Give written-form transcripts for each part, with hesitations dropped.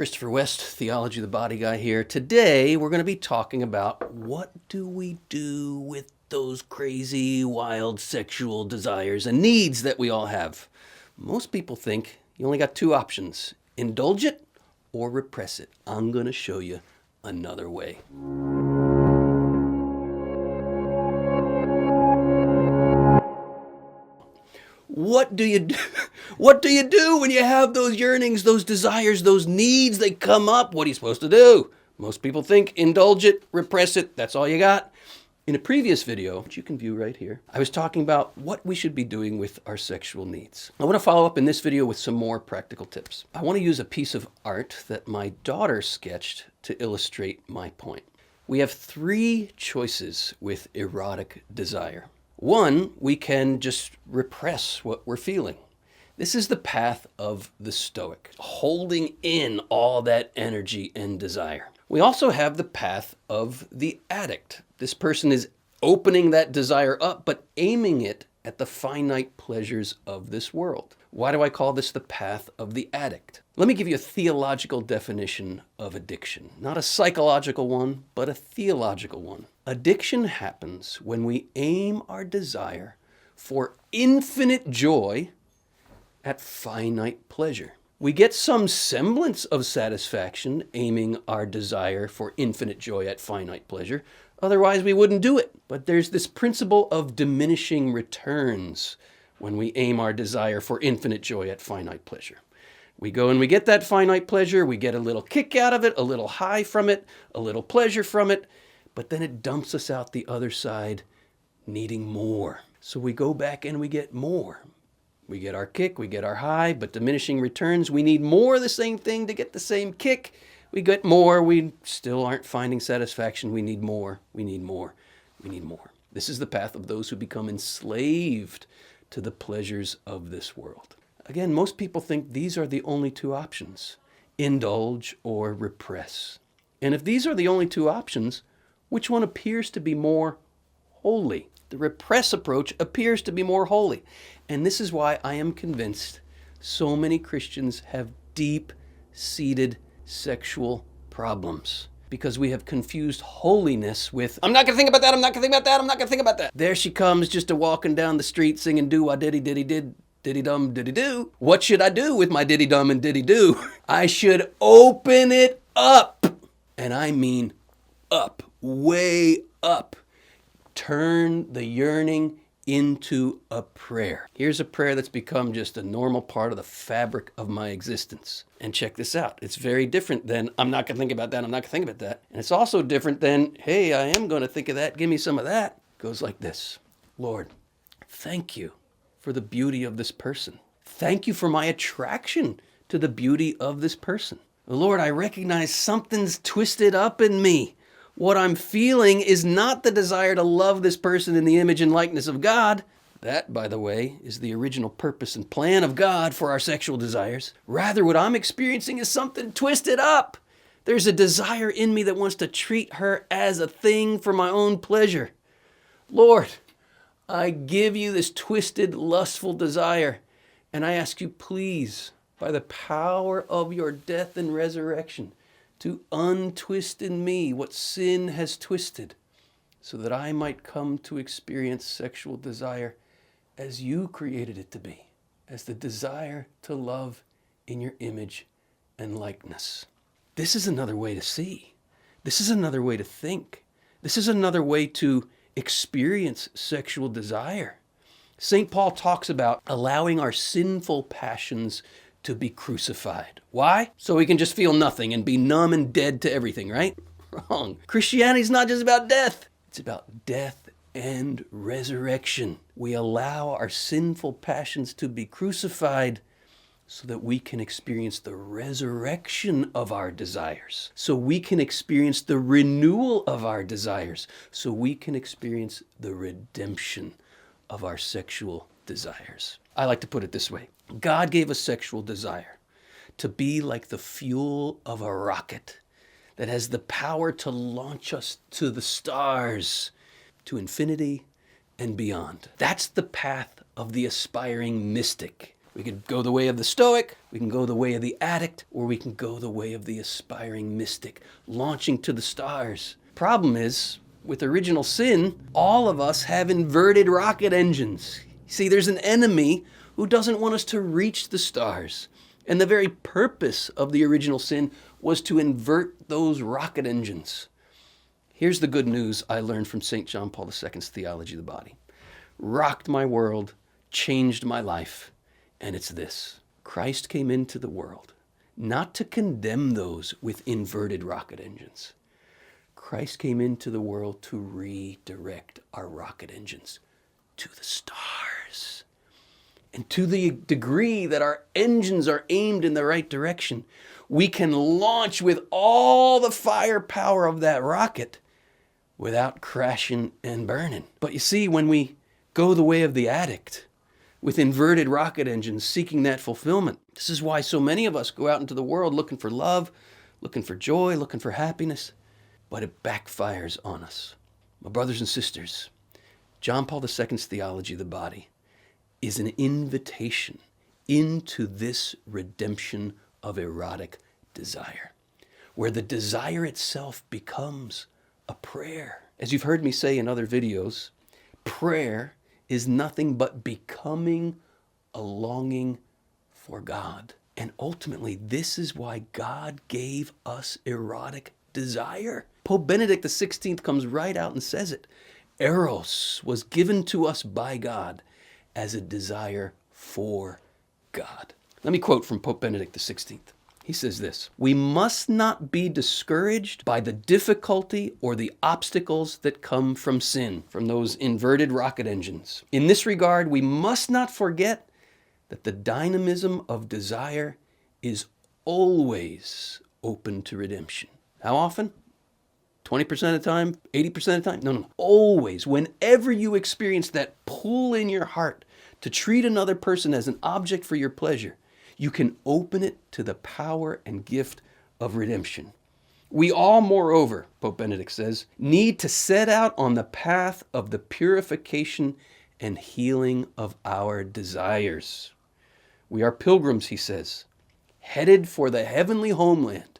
Christopher West, Theology, the Body Guy here. Today, we're going to be talking about what do we do with those crazy, wild sexual desires and needs that we all have. Most people think you only got two options: indulge it or repress it. I'm going to show you another way. What do you do? What do you do when you have those yearnings, those desires, those needs? They come up. What are you supposed to do? Most people think indulge it, repress it. That's all you got. In a previous video, which you can view right here, I was talking about what we should be doing with our sexual needs. I want to follow up in this video with some more practical tips. I want to use a piece of art that my daughter sketched to illustrate my point. We have three choices with erotic desire. One, we can just repress what we're feeling. This is the path of the Stoic, holding in all that energy and desire. We also have the path of the addict. This person is opening that desire up, but aiming it at the finite pleasures of this world. Why do I call this the path of the addict? Let me give you a theological definition of addiction. Not a psychological one, but a theological one. Addiction happens when we aim our desire for infinite joy at finite pleasure. We get some semblance of satisfaction aiming our desire for infinite joy at finite pleasure. Otherwise, we wouldn't do it. But there's this principle of diminishing returns when we aim our desire for infinite joy at finite pleasure. We go and we get that finite pleasure, we get a little kick out of it, a little high from it, a little pleasure from it, but then it dumps us out the other side needing more. So we go back and we get more. We get our kick, we get our high, but diminishing returns, we need more of the same thing to get the same kick. We get more, we still aren't finding satisfaction. We need more, we need more, we need more. This is the path of those who become enslaved to the pleasures of this world. Again, most people think these are the only two options: indulge or repress. And if these are the only two options, which one appears to be more holy? The repress approach appears to be more holy. And this is why I am convinced so many Christians have deep-seated sexual problems. Because we have confused holiness with, I'm not going to think about that, I'm not going to think about that, I'm not going to think about that. There she comes, just a walking down the street singing do-wah-diddy-diddy-did, diddy-dum, diddy-do. What should I do with my diddy-dum and diddy-do? I should open it up. And I mean up, way up. Turn the yearning into a prayer. Here's a prayer that's become just a normal part of the fabric of my existence. And check this out. It's very different than, I'm not going to think about that, I'm not going to think about that. And it's also different than, hey, I am going to think of that, give me some of that. It goes like this: Lord, thank you for the beauty of this person. Thank you for my attraction to the beauty of this person. Lord, I recognize something's twisted up in me. What I'm feeling is not the desire to love this person in the image and likeness of God. That, by the way, is the original purpose and plan of God for our sexual desires. Rather, what I'm experiencing is something twisted up. There's a desire in me that wants to treat her as a thing for my own pleasure. Lord, I give you this twisted, lustful desire, and I ask you, please, by the power of your death and resurrection, to untwist in me what sin has twisted, so that I might come to experience sexual desire as you created it to be, as the desire to love in your image and likeness. This is another way to see. This is another way to think. This is another way to experience sexual desire. St. Paul talks about allowing our sinful passions to be crucified. Why? So we can just feel nothing and be numb and dead to everything, right? Wrong. Christianity's not just about death. It's about death and resurrection. We allow our sinful passions to be crucified so that we can experience the resurrection of our desires. So we can experience the renewal of our desires. So we can experience the redemption of our sexual desires. I like to put it this way. God gave us sexual desire to be like the fuel of a rocket that has the power to launch us to the stars, to infinity and beyond. That's the path of the aspiring mystic. We could go the way of the Stoic, we can go the way of the addict, or we can go the way of the aspiring mystic, launching to the stars. Problem is, with original sin, all of us have inverted rocket engines. See, there's an enemy who doesn't want us to reach the stars. And the very purpose of the original sin was to invert those rocket engines. Here's the good news I learned from St. John Paul II's Theology of the Body. Rocked my world, changed my life, and it's this. Christ came into the world, not to condemn those with inverted rocket engines. Christ came into the world to redirect our rocket engines to the stars. And to the degree that our engines are aimed in the right direction, we can launch with all the firepower of that rocket without crashing and burning. But you see, when we go the way of the addict, with inverted rocket engines seeking that fulfillment, this is why so many of us go out into the world looking for love, looking for joy, looking for happiness, but it backfires on us. My brothers and sisters, John Paul II's Theology of the Body is an invitation into this redemption of erotic desire, where the desire itself becomes a prayer. As you've heard me say in other videos, prayer is nothing but becoming a longing for God. And ultimately, this is why God gave us erotic desire. Pope Benedict XVI comes right out and says it. Eros was given to us by God as a desire for God. Let me quote from Pope Benedict XVI. He says this: "We must not be discouraged by the difficulty or the obstacles that come from sin," from those inverted rocket engines. "In this regard, we must not forget that the dynamism of desire is always open to redemption." How often? 20% of the time? 80% of the time? No. Always. Whenever you experience that pull in your heart to treat another person as an object for your pleasure, you can open it to the power and gift of redemption. We all, moreover, Pope Benedict says, need to set out on the path of the purification and healing of our desires. We are pilgrims, he says, headed for the heavenly homeland,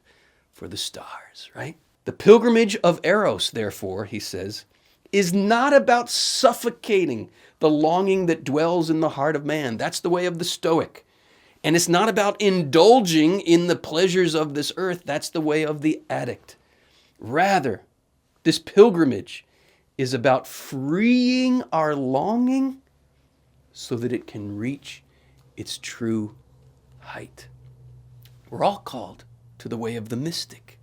for the stars, right? The pilgrimage of Eros, therefore, he says, is not about suffocating the longing that dwells in the heart of man. That's the way of the Stoic. And it's not about indulging in the pleasures of this earth. That's the way of the addict. Rather, this pilgrimage is about freeing our longing so that it can reach its true height. We're all called to the way of the mystic.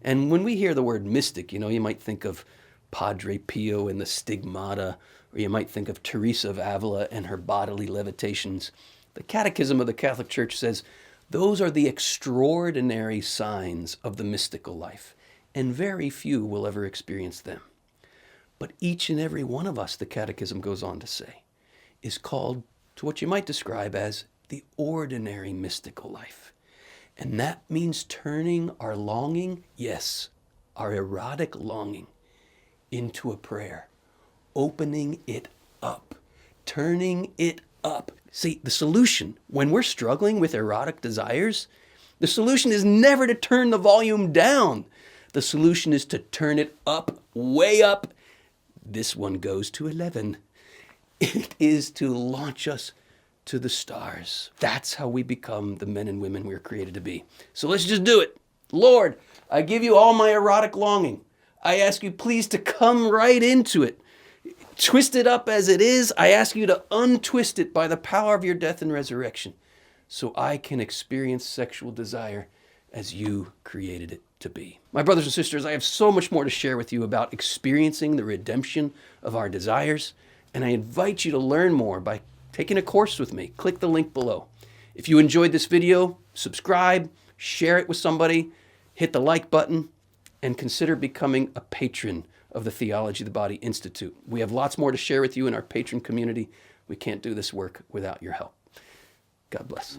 And when we hear the word mystic, you might think of Padre Pio and the stigmata, or you might think of Teresa of Avila and her bodily levitations. The Catechism of the Catholic Church says those are the extraordinary signs of the mystical life, and very few will ever experience them. But each and every one of us, the Catechism goes on to say, is called to what you might describe as the ordinary mystical life. And that means turning our longing, yes, our erotic longing, into a prayer, opening it up, turning it up. See, the solution, when we're struggling with erotic desires, the solution is never to turn the volume down. The solution is to turn it up, way up. This one goes to 11. It is to launch us to the stars. That's how we become the men and women we're created to be. So let's just do it. Lord, I give you all my erotic longing. I ask you please to come right into it. Twist it up as it is. I ask you to untwist it by the power of your death and resurrection so I can experience sexual desire as you created it to be. My brothers and sisters, I have so much more to share with you about experiencing the redemption of our desires, and I invite you to learn more by taking a course with me. Click the link below. If you enjoyed this video, subscribe, share it with somebody, hit the like button, and consider becoming a patron of the Theology of the Body Institute. We have lots more to share with you in our patron community. We can't do this work without your help. God bless.